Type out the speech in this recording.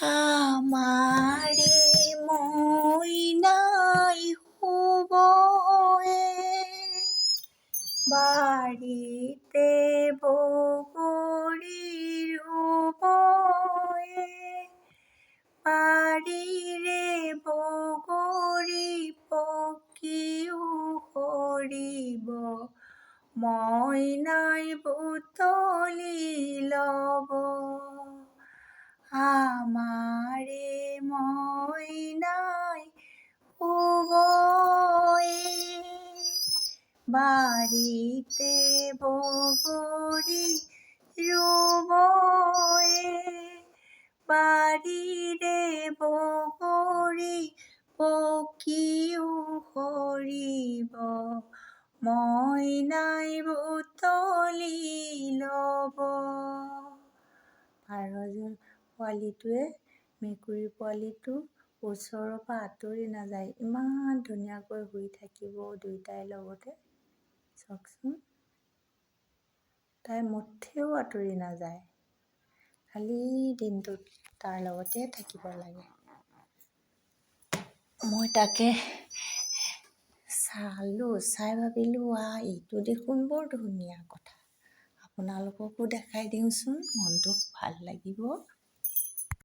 আমাৰে মইনাই শুবয়ে বাড়িতে বগৰী ৰুবয়ে বাৰীৰে বগৰী পকিও সৰিব মইনাই বুটলি ল'ব আমাৰে মইনাই শুবয়ে বাৰীতে বগৰী ৰুবয়ে বাৰীৰে বগৰী পকিও সৰিব মইনাই বুটলি ল'ব। পোৱালিটোৱে মেকুৰী পোৱালিটো ওচৰৰ পৰা আঁতৰি নাযায়, ইমান ধুনীয়াকৈ শুই থাকিব দুয়োটাই লগতে। চাওকচোন, তাই মুঠেও আঁতৰি নাযায়, খালি দিনটোত তাৰ লগতে থাকিব লাগে। মই তাকে চাই ভাবিলোঁ, এইটো দেখোন বৰ ধুনীয়া কথা, আপোনালোককো দেখাই দিওঁচোন, মনটো ভাল লাগিব।